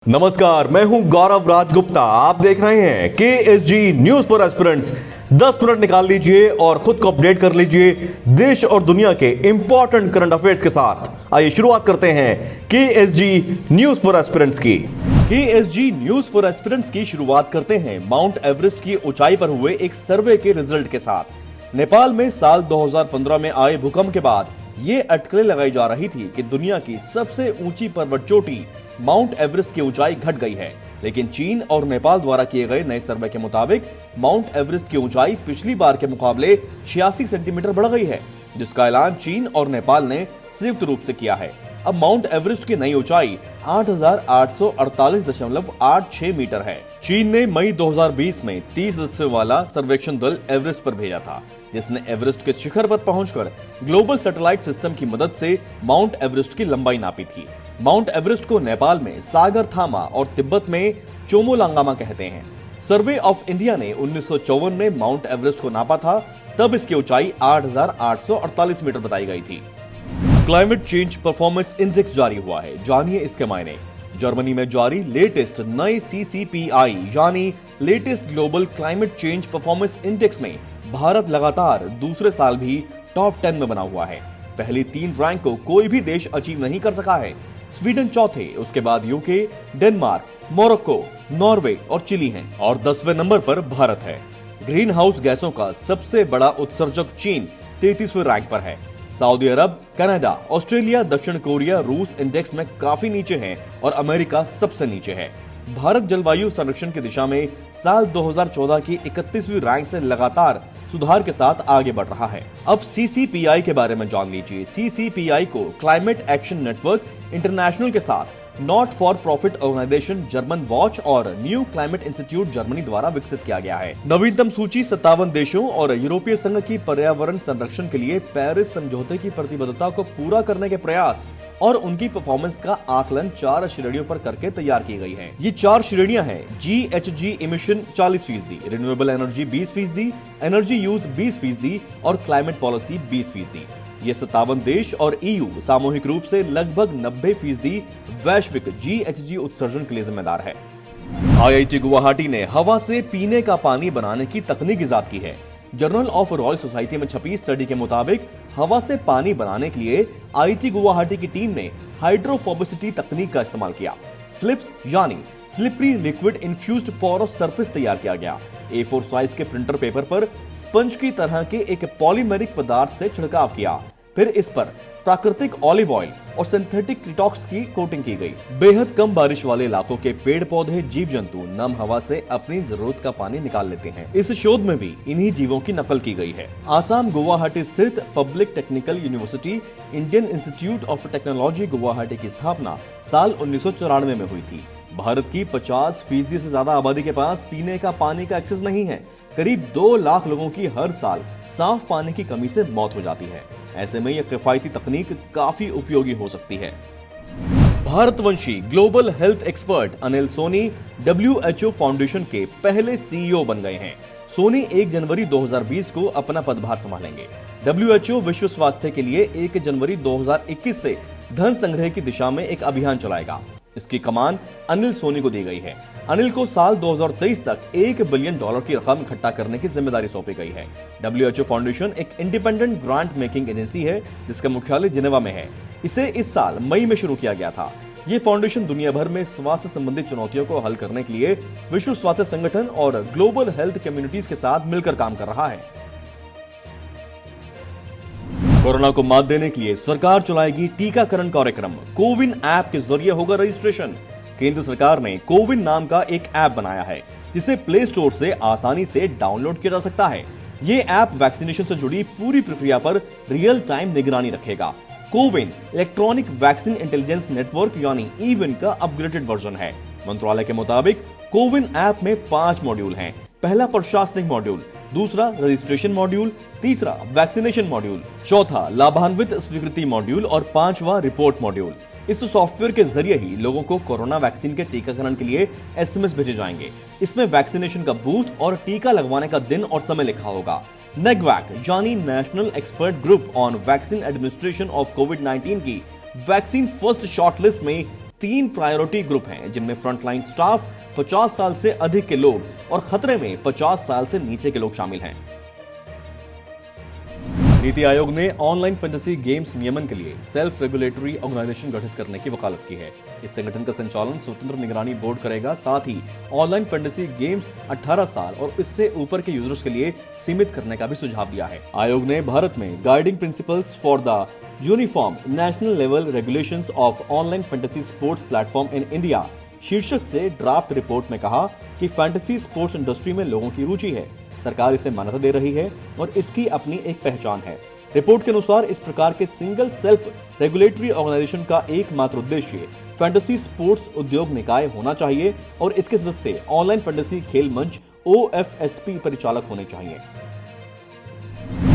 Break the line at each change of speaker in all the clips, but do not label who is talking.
नमस्कार, मैं हूं गौरव राजगुप्ता। आप देख रहे हैं KSG news for aspirants. 10 minute निकाल लीजिए और खुद को अपडेट कर लीजिए देश और दुनिया के इंपॉर्टेंट करंट अफेयर्स के साथ। आइए शुरुआत करते हैं KSG न्यूज फॉर एस्पिरेंट्स की। KSG न्यूज फॉर एस्पिरेंट्स की शुरुआत करते हैं माउंट एवरेस्ट की ऊंचाई पर हुए एक सर्वे के रिजल्ट के साथ। नेपाल में साल 2015 में आए भूकंप के बाद ये अटकलें लगाई जा रही थी कि दुनिया की सबसे ऊंची पर्वत चोटी माउंट एवरेस्ट की ऊंचाई घट गई है, लेकिन चीन और नेपाल द्वारा किए गए नए सर्वे के मुताबिक माउंट एवरेस्ट की ऊंचाई पिछली बार के मुकाबले 86 सेंटीमीटर बढ़ गई है, जिसका ऐलान चीन और नेपाल ने संयुक्त रूप से किया है। अब माउंट एवरेस्ट की नई ऊंचाई 8,848.86 मीटर है। चीन ने मई 2020 में 30 सदस्यों वाला सर्वेक्षण दल एवरेस्ट पर भेजा था, जिसने एवरेस्ट के शिखर पर पहुंचकर ग्लोबल सैटेलाइट सिस्टम की मदद से माउंट एवरेस्ट की लंबाई नापी थी। माउंट एवरेस्ट को नेपाल में सागरथामा और तिब्बत में चोमोलांगामा कहते हैं। सर्वे ऑफ इंडिया ने 1954 में माउंट एवरेस्ट को नापा था, तब इसकी ऊंचाई 8,848 मीटर बताई गई थी। क्लाइमेट चेंज परफॉर्मेंस इंडेक्स जारी हुआ है, जानिए इसके मायने। जर्मनी में जारी लेटेस्ट नए CCPI यानी latest global climate change performance index में भारत लगातार दूसरे साल भी टॉप 10 में बना हुआ है। पहली 3 रैंक को कोई भी देश अचीव नहीं कर सका है। स्वीडन चौथे, उसके बाद यूके, डेनमार्क, मोरक्को, नॉर्वे और चिली हैं और 10वें नंबर पर भारत है। ग्रीन हाउस गैसों का सबसे बड़ा उत्सर्जक चीन 33वें रैंक पर है। सऊदी अरब, कनाडा, ऑस्ट्रेलिया, दक्षिण कोरिया, रूस इंडेक्स में काफी नीचे हैं और अमेरिका सबसे नीचे है। भारत जलवायु संरक्षण की दिशा में साल 2014 की 31वीं रैंक से लगातार सुधार के साथ आगे बढ़ रहा है। अब CCPI के बारे में जान लीजिए। CCPI को क्लाइमेट एक्शन नेटवर्क इंटरनेशनल के साथ not for profit organisation Germanwatch और न्यू क्लाइमेट इंस्टीट्यूट जर्मनी द्वारा विकसित किया गया है। नवीनतम सूची 57 देशों और यूरोपीय संघ की पर्यावरण संरक्षण के लिए पेरिस समझौते की प्रतिबद्धता को पूरा करने के प्रयास और उनकी परफॉर्मेंस का आकलन 4 श्रेणियों पर करके तैयार की गई है। ये 4 श्रेणियां हैं: GHG emission 40%, renewable energy 20%, energy use 20% और क्लाइमेट पॉलिसी 20%। ये 57 देश और EU सामूहिक रूप से लगभग 90% वैश्विक GHG उत्सर्जन के लिए जिम्मेदार है। IIT गुवाहाटी ने हवा से पीने का पानी बनाने की तकनीक इजाद की है। जर्नल ऑफ रॉयल सोसाइटी में छपी स्टडी के मुताबिक हवा से पानी बनाने के लिए IIT गुवाहाटी की टीम ने हाइड्रोफोबिसिटी तकनीक का इस्तेमाल किया। स्लिप्स यानी slippery liquid infused porous surface तैयार किया गया। A4 साइज के प्रिंटर पेपर पर स्पंज की तरह के एक पॉलीमेरिक पदार्थ से छिड़काव किया, फिर इस पर प्राकृतिक ऑलिव ऑयल और सिंथेटिक क्रिटॉक्स की कोटिंग की गई। बेहद कम बारिश वाले इलाकों के पेड़ पौधे, जीव जंतु नम हवा से अपनी जरूरत का पानी निकाल लेते हैं। इस शोध में भी इन्हीं जीवों की नकल की गई है। आसाम गुवाहाटी स्थित public technical university Indian institute of technology Guwahati की स्थापना साल 1994 में हुई थी। भारत की 50% से ज्यादा आबादी के पास पीने का पानी का एक्सेस नहीं है। करीब 2 लाख लोगों की हर साल साफ पानी की कमी से मौत हो जाती है। ऐसे में यह किफायती तकनीक काफी उपयोगी हो सकती है। भारतवंशी global health expert Anil Soni WHO foundation के पहले CEO बन गए हैं। सोनी 1 जनवरी 2020 को अपना पदभार संभालेंगे। WHO विश्व स्वास्थ्य के लिए 1 जनवरी 2021 से धन संग्रह की दिशा में एक अभियान चलाएगा। इसकी कमान अनिल सोनी को दी गई है। अनिल को साल 2023 तक $1 बिलियन की रकम इकट्ठा करने की जिम्मेदारी सौंपी गई है। WHO फाउंडेशन एक इंडिपेंडेंट ग्रांट मेकिंग एजेंसी है, जिसका मुख्यालय जिनेवा में है। इसे इस साल मई में शुरू किया गया था। ये फाउंडेशन दुनिया भर में स्वास्थ्य संबंधी चुनौतियों को हल करने के लिए विश्व स्वास्थ्य संगठन और ग्लोबल हेल्थ कम्युनिटीज के साथ मिलकर काम कर रहा है। कोरोना को मात देने के लिए सरकार चलाएगी टीकाकरण कार्यक्रम। कोविन ऐप के जरिए होगा रजिस्ट्रेशन। केंद्र सरकार ने कोविन नाम का एक ऐप बनाया है, जिसे प्ले स्टोर से आसानी से डाउनलोड किया जा सकता है। ये ऐप वैक्सीनेशन से जुड़ी पूरी प्रक्रिया पर रियल टाइम निगरानी रखेगा। CoWIN electronic vaccine intelligence network यानी E-WIN का अपग्रेडेड वर्जन है। मंत्रालय के मुताबिक कोविन ऐप में 5 मॉड्यूल हैं। पहला प्रशासनिक मॉड्यूल, दूसरा रजिस्ट्रेशन मॉड्यूल, तीसरा वैक्सीनेशन मॉड्यूल, चौथा लाभान्वित स्वीकृति मॉड्यूल और 5वां रिपोर्ट मॉड्यूल। इस सॉफ्टवेयर के जरिए ही लोगों को कोरोना वैक्सीन के टीकाकरण के लिए SMS भेजे जाएंगे। इसमें वैक्सीनेशन का बूथ और टीका लगवाने का दिन और समय लिखा होगा। नेगवैक यानी national expert group on vaccine administration of कोविड-19 की वैक्सीन फर्स्ट शॉर्ट लिस्ट में 3 प्रायोरिटी ग्रुप हैं, जिनमें फ्रंटलाइन स्टाफ, 50 साल से अधिक के लोग और खतरे में 50 साल से नीचे के लोग शामिल हैं। नीति आयोग ने ऑनलाइन फैंटेसी गेम्स नियमन के लिए सेल्फ रेगुलेटरी ऑर्गेनाइजेशन गठित करने की वकालत की है। इस संगठन का संचालन स्वतंत्र निगरानी बोर्ड करेगा। साथ ही ऑनलाइन फैंटेसी गेम्स 18 साल और इससे ऊपर के यूजर्स के लिए सीमित करने का भी सुझाव दिया है। आयोग ने भारत में guiding principles for the uniform national level regulations of online fantasy sports platform in India शीर्षक से ड्राफ्ट रिपोर्ट में कहा कि फैंटेसी स्पोर्ट्स इंडस्ट्री में लोगों की रुचि है, सरकार इसे मान्यता दे रही है और इसकी अपनी एक पहचान है। रिपोर्ट के अनुसार इस प्रकार के सिंगल सेल्फ रेगुलेटरी ऑर्गेनाइजेशन का एकमात्र उद्देश्य फैंटेसी स्पोर्ट्स उद्योग निकाय होना चाहिए और इसके सदस्य ऑनलाइन फैंटेसी खेल मंच OFSP परिचालक होने चाहिए।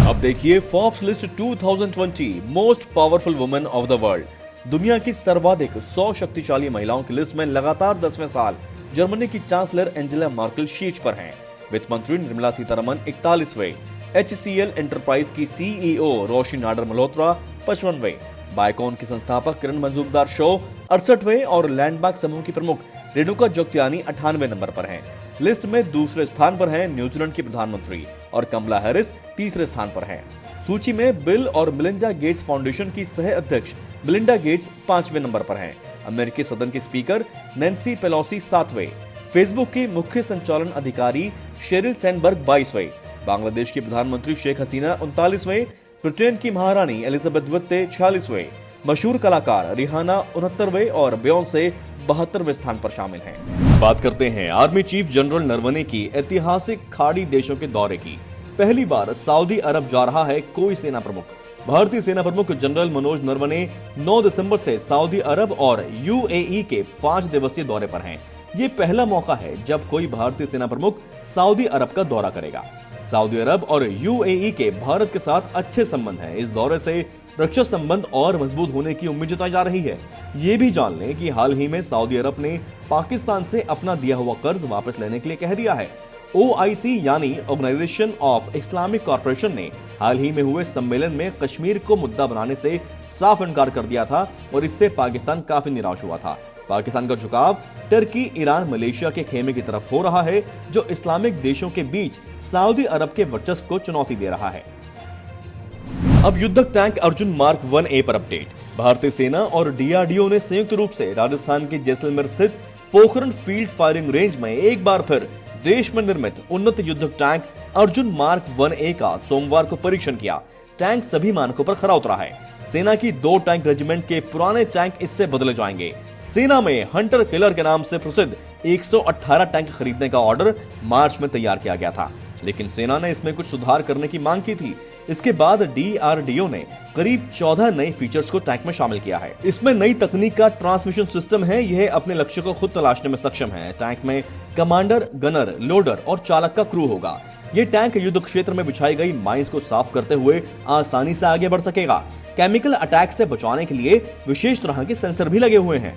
अब देखिए Forbes list 2020 most powerful women of the world. दुनिया की सर्वाधिक 100 शक्तिशाली महिलाओं की लिस्ट में लगातार 10वें साल जर्मनी की चांसलर एंजेला मार्केल शीर्ष पर हैं। वित्त मंत्री निर्मला सीतारमण 41वें, HCL एंटरप्राइज की CEO रोशी नाडर मल्होत्रा 55वें, बायकॉन की संस्थापक किरण मंजूरदार शो 68वें और लैंडमार्क समूह की प्रमुख रेणुका जोग्यानी 98वें नंबर पर हैं। लिस्ट में दूसरे स्थान पर हैं न्यूजीलैंड की प्रधानमंत्री और कमला हैरिस तीसरे स्थान पर हैं। सूची में बिल और मिलिंडा गेट्स फाउंडेशन की सह अध्यक्ष मिलिंडा गेट्स 5वें नंबर पर हैं। अमेरिकी सदन की स्पीकर नैन्सी पेलोसी 7वें, फेसबुक की मुख्य संचालन अधिकारी शेरिल सैंडबर्ग 22वें, बांग्लादेश की प्रधानमंत्री शेख हसीना 39वें, ब्रिटेन की महारानी एलिजाबेथ द्वितीय 46वें, मशहूर कलाकार रिहाना 69वें और बियोंसे 72वें स्थान पर शामिल हैं। बात करते हैं आर्मी चीफ जनरल नरवणे की ऐतिहासिक खाड़ी देशों के दौरे की। पहली बार सऊदी अरब जा रहा है कोई सेना प्रमुख। भारतीय सेना प्रमुख जनरल मनोज नरवणे 9 दिसंबर से सऊदी अरब और UAE के 5 दिवसीय दौरे पर हैं। ये पहला मौका है जब कोई भारतीय सेना प्रमुख सऊदी अरब का दौरा करेगा। सऊदी अरब और UAE के भारत के साथ अच्छे संबंध हैं। इस दौरे से रक्षा संबंध और मजबूत होने की उम्मीद जताई जा रही है। ये भी जान लें कि हाल ही में सऊदी अरब ने पाकिस्तान से अपना दिया हुआ कर्ज वापस लेने के लिए कह दिया है। OIC यानी ऑर्गेनाइजेशन ऑफ इस्लामिक कॉर्पोरेशन ने हाल ही में हुए सम्मेलन में कश्मीर को मुद्दा बनाने से साफ इनकार कर दिया था और इससे पाकिस्तान काफी निराश हुआ था। पाकिस्तान का झुकाव टर्की, ईरान, मलेशिया के खेमे की तरफ हो रहा है, जो इस्लामिक देशों के बीच सऊदी अरब के वर्चस्व को चुनौती दे रहा है। अब युद्धक टैंक अर्जुन मार्क 1A पर अपडेट। भारतीय सेना और DRDO ने संयुक्त रूप से राजस्थान के जैसलमेर स्थित पोखरण फील्ड फायरिंग रेंज में एक बार फिर देश में निर्मित उन्नत युद्धक टैंक अर्जुन मार्क 1A का सोमवार को परीक्षण किया। टैंक सभी मानकों पर खरा उतरा है। सेना की 2 टैंक रेजिमेंट के पुराने टैंक इससे बदले जाएंगे। सेना में हंटर किलर के नाम से प्रसिद्ध 118 टैंक खरीदने का ऑर्डर मार्च में तैयार किया गया था, लेकिन सेना ने इसमें कुछ सुधार करने की मांग की थी। इसके बाद DRDO ने करीब 14 नए फीचर्स को टैंक में शामिल किया है। इसमें नई तकनीक का ट्रांसमिशन सिस्टम है। यह अपने लक्ष्य को खुद तलाशने में सक्षम है। टैंक में कमांडर, गनर, लोडर और चालक का क्रू होगा। ये टैंक युद्ध क्षेत्र में बिछाई गई माइंस को साफ करते हुए आसानी से आगे बढ़ सकेगा। केमिकल अटैक से बचाने के लिए विशेष तरह के सेंसर भी लगे हुए हैं।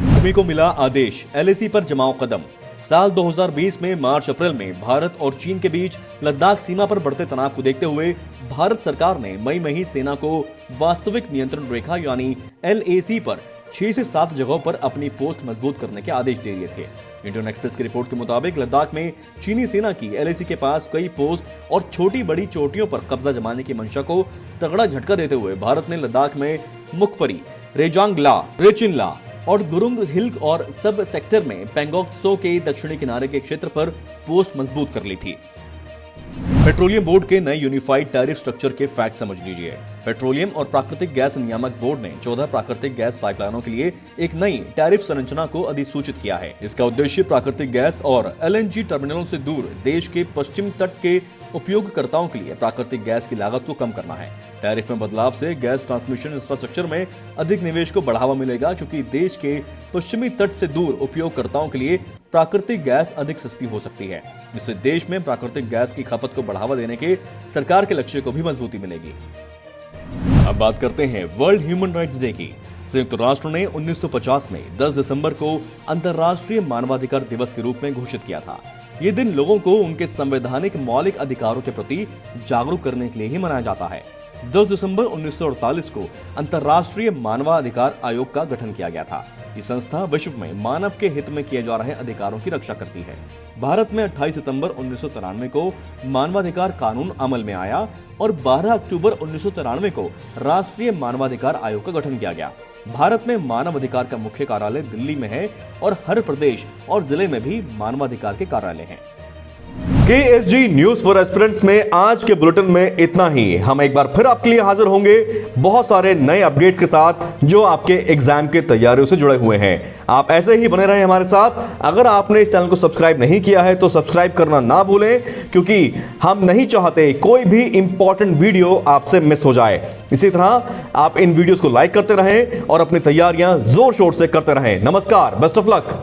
भूमि को मिला आदेश, LAC पर जमाओ कदम। साल 2020 में मार्च अप्रैल में भारत और चीन के बीच लद्दाख सीमा पर बढ़ते तनाव को देखते हुए भारत सरकार ने मई में ही सेना को वास्तविक नियंत्रण रेखा यानी LAC पर 6 से 7 जगहों पर अपनी पोस्ट मजबूत करने के आदेश दे दिए थे। इंडियन एक्सप्रेस की रिपोर्ट के मुताबिक लद्दाख में चीनी सेना की LAC के पास कई पोस्ट और छोटी बड़ी चोटियों पर कब्जा जमाने की मंशा को तगड़ा झटका देते हुए भारत ने लद्दाख में मुखपरी, रेजांगला, रेचिनला और गुरुंग हिल और सब सेक्टर में पेंगोंग त्सो के दक्षिणी किनारे के क्षेत्र पर पोस्ट मजबूत कर ली थी। पेट्रोलियम बोर्ड के नए यूनिफाइड टैरिफ स्ट्रक्चर के फैक्ट समझ लीजिए। पेट्रोलियम और प्राकृतिक गैस नियामक बोर्ड ने 14 प्राकृतिक गैस पाइपलाइनों के लिए एक नई टैरिफ संरचना को अधिसूचित किया है। इसका उद्देश्य प्राकृतिक गैस और LNG टर्मिनलों से दूर देश के पश्चिम तट के उपयोगकर्ताओं के लिए प्राकृतिक गैस की लागत को कम करना है। टैरिफ में बदलाव से गैस ट्रांसमिशन इंफ्रास्ट्रक्चर में अधिक निवेश को बढ़ावा मिलेगा, क्योंकि देश के पश्चिमी तट से दूर उपयोगकर्ताओं के लिए प्राकृतिक गैस अधिक सस्ती हो सकती है, जिससे देश में प्राकृतिक गैस की खपत को बढ़ावा देने के सरकार के लक्ष्य को भी मजबूती मिलेगी। अब बात करते हैं वर्ल्ड ह्यूमन राइट्स डे की। संयुक्त राष्ट्र ने 1950 में 10 दिसंबर को अंतर्राष्ट्रीय मानवाधिकार दिवस के रूप में घोषित किया था। ये दिन लोगों को उनके संवैधानिक मौलिक अधिकारों के प्रति जागरूक करने के लिए ही मनाया जाता है। 10 दिसंबर 1948 को अंतर्राष्ट्रीय मानवाधिकार आयोग का गठन किया गया था। ये संस्था विश्व में मानव के हित में किए जा रहे अधिकारों की रक्षा करती है। भारत में 28 सितंबर 1993 को मानवाधिकार कानून अमल में आया और 12 अक्टूबर 1993 को राष्ट्रीय मानवाधिकार आयोग का गठन किया गया। भारत में मानवाधिकार का मुख्य कार्यालय दिल्ली में है और हर प्रदेश और जिले में भी मानवाधिकार के कार्यालय हैं। KSG न्यूज फॉर एस्पिरेंट्स में आज के बुलेटिन में इतना ही। हम एक बार फिर आपके लिए हाजिर होंगे बहुत सारे नए अपडेट्स के साथ जो आपके एग्जाम के तैयारियों से जुड़े हुए हैं। आप ऐसे ही बने रहें हमारे साथ। अगर आपने इस चैनल को सब्सक्राइब नहीं किया है तो सब्सक्राइब करना ना भूलें, क्योंकि हम नहीं चाहते कोई भी इंपॉर्टेंट वीडियो आपसे मिस हो जाए। इसी तरह आप इन वीडियोस को लाइक करते रहें और अपनी तैयारियां जोर शोर से करते रहें। नमस्कार, बेस्ट ऑफ लक।